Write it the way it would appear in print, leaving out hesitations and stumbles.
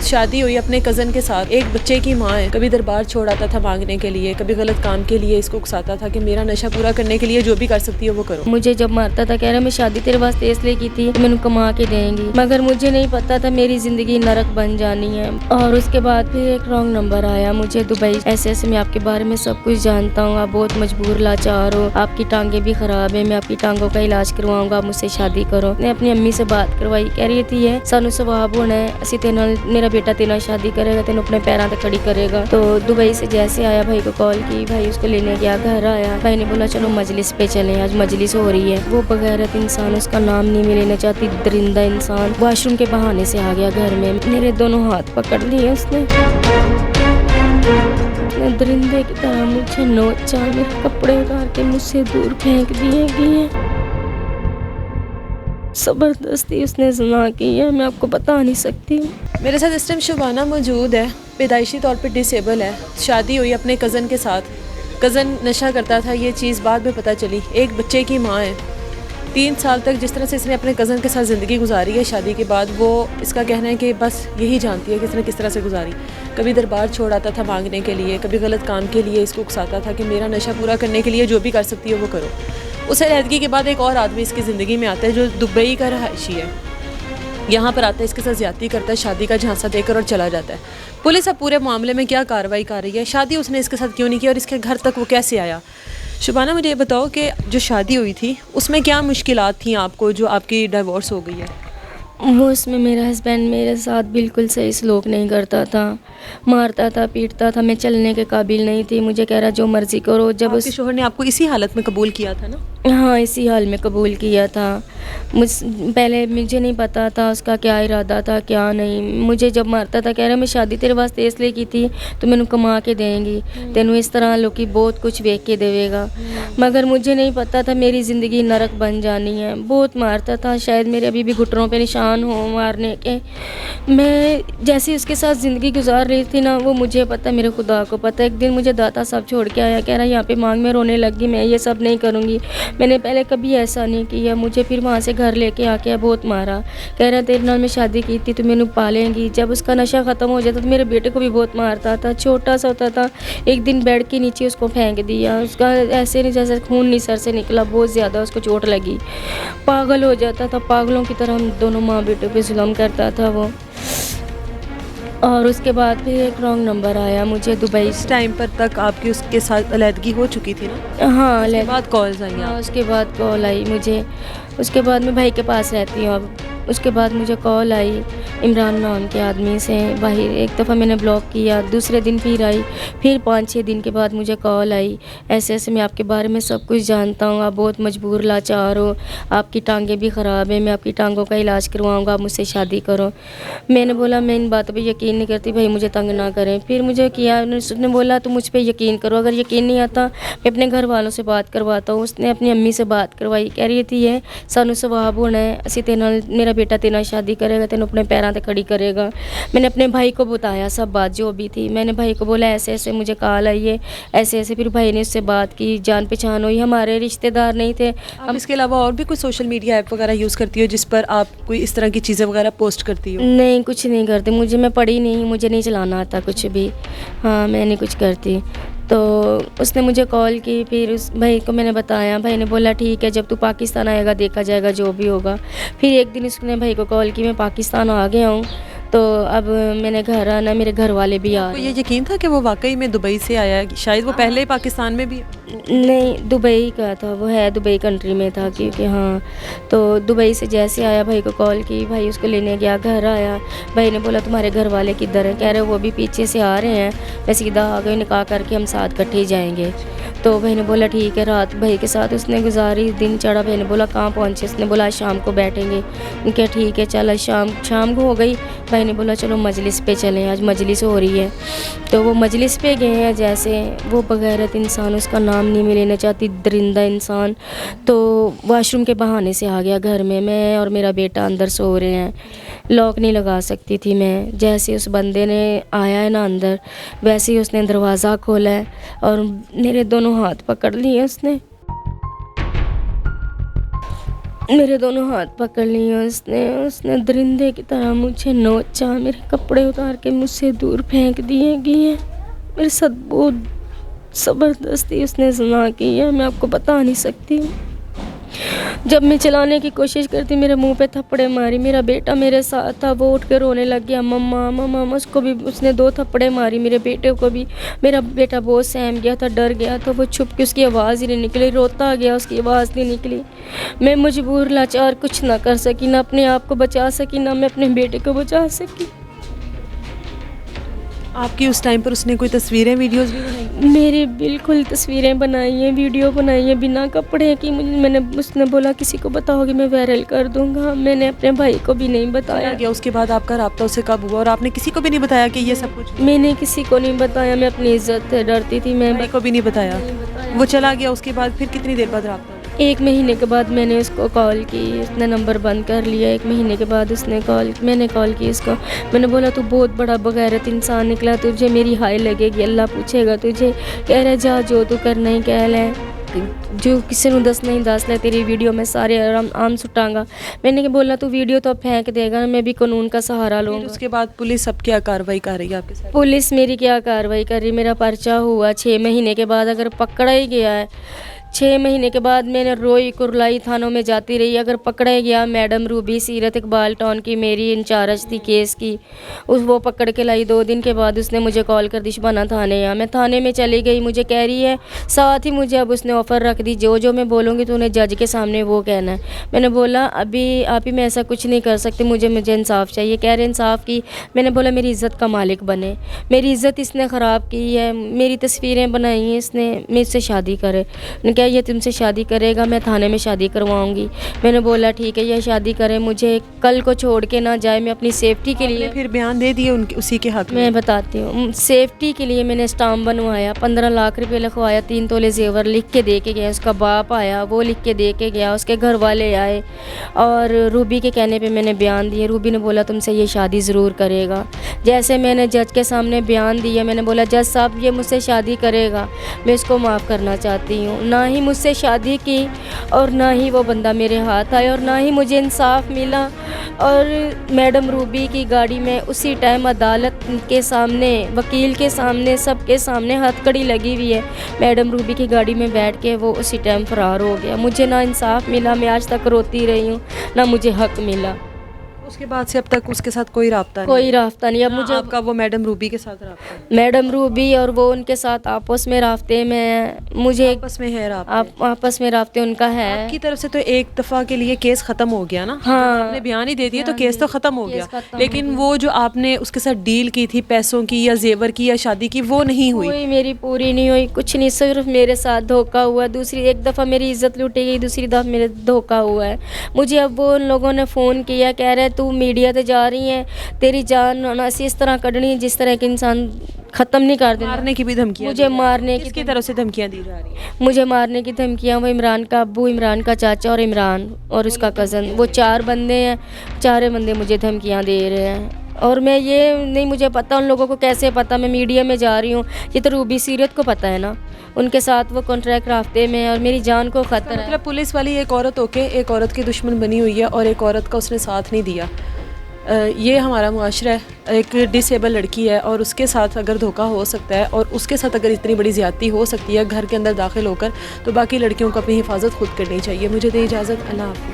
शादी हुई अपने कज़न के साथ, एक बच्चे की माँ है। कभी दरबार छोड़ आता था मांगने के लिए, कभी गलत काम के लिए इसको उकसाता था कि मेरा नशा पूरा करने के लिए जो भी कर सकती है वो करो। मुझे जब मारता था कह रहा मैं शादी तेरे वास्ते इसलिए की थी मैंने कमा के देंगी, मगर मुझे नहीं पता था मेरी जिंदगी नरक बन जानी है। और उसके बाद फिर एक रॉन्ग नंबर आया मुझे दुबई। ऐसे ऐसे मैं आपके बारे में सब कुछ जानता हूँ, आप बहुत मजबूर लाचार हो, आपकी टांगे भी खराब है, मैं आपकी टांगों का इलाज करवाऊंगा, आप मुझसे शादी करो। मैं अपनी अम्मी से बात करवाई, कह रही थी है सानू सवाब होना है, असी तेरे नाल मेरा बेटा तेरे नाल शादी करेगा, तेन अपने पैरों पे खड़ी करेगा। तो दुबई से जैसे आया भाई को कॉल की, भाई उसको लेने गया, घर आया, भाई ने बोला चलो मजलिस पे चले, आज मजलिस हो रही है। वो बगैरत इंसान, उसका नाम नहीं मैं लेना चाहती, दरिंदा इंसान वॉशरूम के बहाने से आ गया घर में, मेरे दोनों हाथ पकड़ लिए उसने, दरिंदे की तरह मुझे नोचा, मेरे कपड़े उतार के मुझसे दूर फेंक दिए गए। जबरदस्ती उसने ज़िना की है, मैं आपको बता नहीं सकती। मेरे साथ इस टाइम शुबाना मौजूद है, पैदाइशी तौर पे डिसेबल है, शादी हुई अपने कज़न के साथ। कज़न नशा करता था, ये चीज़ बाद में पता चली। एक बच्चे की माँ है। 3 साल तक जिस तरह से इसने अपने कज़न के साथ ज़िंदगी गुजारी है शादी के बाद, वो इसका कहना है कि बस यही जानती है कि इसने किस तरह से गुजारी। कभी दरबार छोड़ आता था मांगने के लिए, कभी गलत काम के लिए इसको उकसाता था कि मेरा नशा पूरा करने के लिए जो भी कर सकती है वो करो। उस अलहदगी के बाद एक और आदमी इसकी ज़िंदगी में आता है जो दुबई का रहायशी है। यहाँ पर आता है, इसके साथ ज़्यादती करता है, शादी का झांसा देकर और चला जाता है। पुलिस अब पूरे मामले में क्या कार्रवाई कर रही है, शादी उसने इसके साथ क्यों नहीं की और इसके घर तक वो कैसे आया। शुबाना मुझे ये बताओ कि जो शादी हुई थी उसमें क्या मुश्किलात थी आपको जो आपकी डिवोर्स हो गई है। वो उसमें मेरा हस्बैंड मेरे साथ बिल्कुल सही सलूक नहीं करता था, मारता था, पीटता था, मैं चलने के काबिल नहीं थी, मुझे कह रहा जो मर्ज़ी करो। जब आपके शोहर ने आपको इसी हालत में कबूल किया था ना? हाँ, इसी हाल में कबूल किया था। पहले मुझे नहीं पता था उसका क्या इरादा था क्या नहीं। मुझे जब मारता था कह रहा मैं शादी तेरे वास्ते इसलिए की थी तो मैनू कमा के देंगी, तेनू इस तरह लोग बहुत कुछ वेख के देवेगा, मगर मुझे नहीं पता था मेरी ज़िंदगी नरक बन जानी है। बहुत मारता था, शायद मेरे अभी भी घुटनों पे निशान हो मारने के। मैं जैसे उसके साथ ज़िंदगी गुजार रही थी ना, वो मुझे पता, मेरे खुदा को पता। एक दिन मुझे दाता साहब छोड़ के आया, कह रहा यहाँ पे मांग में रोने लगी, मैं ये सब नहीं करूँगी। मैंने पहले कभी ऐसा नहीं किया। मुझे फिर वहाँ से घर लेके आके बहुत मारा, कह रहा तेरे नाल मैं शादी की थी तो मैंने पालेंगी। जब उसका नशा ख़त्म हो जाता तो मेरे बेटे को भी बहुत मारता था, छोटा सा होता था। एक दिन बेड के नीचे उसको फेंक दिया, उसका ऐसे नहीं जैसे खून नहीं सर से निकला, बहुत ज़्यादा उसको चोट लगी, पागल हो जाता था। पागलों की तरह हम दोनों माँ बेटे पे जुल्म करता था वो। और उसके बाद फिर एक रॉन्ग नंबर आया मुझे दुबई इस से। टाइम पर तक आपकी उसके साथ अलहदगी हो चुकी थी ना? हाँ, उसके बाद कॉल्स आई हाँ, आप? उसके बाद कॉल आई मुझे। उसके बाद मैं भाई के पास रहती हूँ अब। उसके बाद मुझे कॉल आई इमरान नाम के आदमी से। भाई एक दफ़ा मैंने ब्लॉक किया, दूसरे दिन फिर आई, फिर 5-6 दिन के बाद मुझे कॉल आई, ऐसे ऐसे मैं आपके बारे में सब कुछ जानता हूँ, आप बहुत मजबूर लाचार हो, आपकी टांगें भी ख़राब है, मैं आपकी टांगों का इलाज करवाऊँगा, आप मुझसे शादी करो। मैंने बोला मैं इन बातों पर यकीन नहीं करती भाई, मुझे तंग ना करें। फिर मुझे किया, उसने बोला तुम मुझ पर यकीन करो, अगर यकीन नहीं आता मैं अपने घर वालों से बात करवाता हूँ। उसने अपनी अम्मी से बात करवाई, कह रही थी है सानू सवाब होना है, असी तेरे नाल मेरा बेटा तेरे नाल शादी करेगा, तेन अपने पैरों पे खड़ी करेगा। मैंने अपने भाई को बताया सब बात जो भी थी। मैंने भाई को बोला ऐसे ऐसे मुझे कॉल आई है, ऐसे ऐसे। फिर भाई ने उससे बात की, जान पहचान हुई, हमारे रिश्तेदार नहीं थे आप इसके अलावा और भी कोई सोशल मीडिया ऐप वगैरह यूज़ करती हो जिस पर आप कोई इस तरह की चीज़ें वगैरह पोस्ट करती हो? नहीं, कुछ नहीं करती। मैं पढ़ी नहीं, मुझे नहीं चलाना आता कुछ भी। हाँ, मैं नहीं कुछ करती। तो उसने मुझे कॉल की, फिर उस भाई को मैंने बताया, भाई ने बोला ठीक है जब तू पाकिस्तान आएगा देखा जाएगा जो भी होगा। फिर एक दिन उसने भाई को कॉल की, मैं पाकिस्तान आ गया हूँ, तो अब मैंने घर आना, मेरे घर वाले भी आ आपको रहे ये हैं। यकीन था कि वो वाकई में दुबई से आया है? शायद वो पहले ही पाकिस्तान में भी। नहीं, दुबई का था, वो है दुबई कंट्री में था क्योंकि हाँ। तो दुबई से जैसे आया, भाई को कॉल की, भाई उसको लेने गया, घर आया, भाई ने बोला तुम्हारे घर वाले किधर हैं? कह रहे वो भी पीछे से आ रहे हैं, मैं सीधा आ गई, निकाह करके हम साथ इकट्ठे ही जाएंगे। तो भाई ने बोला ठीक है। रात भाई के साथ उसने गुजारी, दिन चढ़ा, भाई ने बोला कहाँ पहुँचे? उसने बोला आज शाम को बैठेंगे। क्या ठीक है चल। शाम को हो गई, भाई ने बोला चलो मजलिस पे चलें, आज मजलिस हो रही है। तो वो मजलिस पे गए हैं। जैसे वो बगैरत इंसान, उसका नाम नहीं मैं लेना चाहती, दरिंदा इंसान, तो वॉशरूम के बहाने से आ गया घर में। मैं और मेरा बेटा अंदर सो रहे हैं, लॉक नहीं लगा सकती थी मैं। जैसे उस बंदे ने आया है ना अंदर, वैसे ही उसने दरवाज़ा खोला है और मेरे दोनों हाथ पकड़ लिए उसने। मेरे दोनों हाथ पकड़ लिए उसने उसने दरिंदे की तरह मुझे नोचा, मेरे कपड़े उतार के मुझसे दूर फेंक दिए गए। मेरे साथ बहुत ज़बरदस्ती उसने ज़िना की है, मैं आपको बता नहीं सकती। जब मैं चलाने की कोशिश करती मेरे मुंह पे थप्पड़े मारी। मेरा बेटा मेरे साथ था, वो उठ के रोने लग गया, मम्मा मम्मा। उसको भी उसने 2 थप्पड़े मारी, मेरे बेटे को भी। मेरा बेटा बहुत सहम गया था, डर गया था, वो छुप के, उसकी आवाज़ ही नहीं निकली, रोता गया, उसकी आवाज़ नहीं निकली। मैं मजबूर लाचार कुछ ना कर सकी, ना अपने आप को बचा सकी, ना मैं अपने बेटे को बचा सकी। आपकी उस टाइम पर उसने कोई तस्वीरें वीडियोस भी बनाई? मेरी बिल्कुल तस्वीरें बनाई हैं, वीडियो बनाई है बिना कपड़े की। मैंने उसने बोला किसी को बताओगे मैं वायरल कर दूंगा। मैंने अपने भाई को भी नहीं चला बताया। गया, उसके बाद आपका राब्ता उससे कब हुआ और आपने किसी को भी नहीं बताया कि ये सब कुछ? मैंने किसी को नहीं बताया, मैं अपनी इज्जत से डरती थी। मैं भाई को भी नहीं बताया? वो चला गया, उसके बाद फिर कितनी देर बाद राब्ता हुआ? 1 महीने के बाद मैंने उसको कॉल की, उसने नंबर बंद कर लिया। 1 महीने के बाद मैंने कॉल की उसको। मैंने बोला तू बहुत बड़ा बगैरत इंसान निकला, तुझे मेरी हाय लगेगी, अल्लाह पूछेगा तुझे। कह रहा जा जो तू करना ही कह ले, जो किसी ने दस नहीं दस ले, तेरी वीडियो में सारे आम सुटांगा। मैंने बोला तू वीडियो तो अब फेंक देगा, मैं भी कानून का सहारा फिर लूँगा। उसके बाद पुलिस अब क्या कार्रवाई कर रही है आपके साथ? पुलिस मेरी क्या कार्रवाई कर रही, मेरा पर्चा हुआ 6 महीने के बाद, अगर पकड़ा ही गया है 6 महीने के बाद, मैंने रोई कुरलाई थानों में जाती रही। अगर पकड़ा ही गया, मैडम रूबी सीरत इकबाल टाउन की मेरी इंचार्ज थी केस की, वो पकड़ के लाई। 2 दिन के बाद उसने मुझे कॉल कर दी, शबाना थाने आ। मैं थाने में चली गई, मुझे कह रही है, साथ ही मुझे अब उसने ऑफ़र रख दी, जो मैं बोलूँगी तो उन्हें जज के सामने वो कहना है। मैंने बोला अभी आप ही, मैं ऐसा कुछ नहीं कर सकती, मुझे इंसाफ चाहिए। कह रहे इंसाफ की? मैंने बोला मेरी इज़्ज़त का मालिक बने, मेरी इज़्ज़त इसने ख़राब की है, मेरी तस्वीरें बनाई हैं इसने, मुझसे शादी करे। क्या ये तुमसे शादी करेगा? मैं थाने में शादी करवाऊंगी। मैंने बोला ठीक है, ये शादी करे, मुझे कल को छोड़ के ना जाए। मैं अपनी सेफ्टी के लिए फिर बयान दे दिए उनके, उसी के हक में? मैं बताती हूँ, सेफ्टी के लिए मैंने स्टाम्प बनवाया, 15 लाख रुपए लिखवाया, 3 तोले जेवर लिख के दे के गया। उसका बाप आया, वो लिख के दे के गया, उसके घर वाले आए और रूबी के कहने पे मैंने बयान दिए। रूबी ने बोला तुमसे ये शादी ज़रूर करेगा। जैसे मैंने जज के सामने बयान दिया, मैंने बोला जज साहब ये मुझसे शादी करेगा, मैं इसको माफ़ करना चाहती हूँ। ना ही मुझसे शादी की और ना ही वो बंदा मेरे हाथ आया और ना ही मुझे इंसाफ मिला। और मैडम रूबी की गाड़ी में उसी टाइम अदालत के सामने, वकील के सामने, सबके सामने हथकड़ी लगी हुई है। मैडम रूबी की गाड़ी में बैठ के वो उसी टाइम फरार हो गया। मुझे ना इंसाफ मिला, मैं आज तक रोती रही हूँ, ना मुझे हक मिला। उसके बाद से अब तक उसके साथ कोई राब्ता नहीं? कोई रास्ता नहीं। अब ना मुझे आपका वो मैडम रूबी के साथ राब्ता है? मैडम रूबी और वो उनके साथ आपस में रास्ते में, मुझे आपस में है राब्ता? आपस में रास्ते उनका है। आपकी तरफ से तो एक दफ़ा के लिए केस ख़त्म हो गया ना? हाँ, आपने बयान ही दे दिया तो केस तो ख़त्म हो गया, खत्म लेकिन वो जो आपने उसके साथ डील की थी पैसों की या जेवर की या शादी की, वो नहीं हुई? कोई मेरी पूरी नहीं हुई, कुछ नहीं, सिर्फ मेरे साथ धोखा हुआ। दूसरी एक दफ़ा मेरी इज्जत लूटी गई, दूसरी दफ़ा मेरे धोखा हुआ है। मुझे अब वो उन लोगों ने फ़ोन किया, कह रहे तू मीडिया पे जा रही है, तेरी जान ना इस तरह कढ़नी है जिस तरह के इंसान ख़त्म नहीं कर देना। मारने की भी धमकियाँ? मुझे मारने की, किसकी तरफ से धमकियाँ दी जा रही हैं? मुझे मारने की धमकियाँ, वो इमरान का अब्बू, इमरान का चाचा और इमरान और उसका कज़न, वो 4 बंदे हैं। 4 बंदे मुझे धमकियाँ दे रहे हैं। और मैं ये नहीं, मुझे पता उन लोगों को कैसे पता मैं मीडिया में जा रही हूँ, ये तो रूबी सीरत को पता है ना, उनके साथ वो कॉन्ट्रैक्ट रास्ते में है और मेरी जान को ख़तरा है। मतलब पुलिस वाली एक औरत होके एक औरत की दुश्मन बनी हुई है और एक औरत का उसने साथ नहीं दिया। ये हमारा मुआशरा है। एक डिसेबल लड़की है और उसके साथ अगर धोखा हो सकता है और उसके साथ अगर इतनी बड़ी ज़्यादती हो सकती है घर के अंदर दाखिल होकर, तो बाकी लड़कियों को अपनी हिफाजत खुद करनी चाहिए। मुझे दे इजाज़त, अल्लाह हाफ़िज़।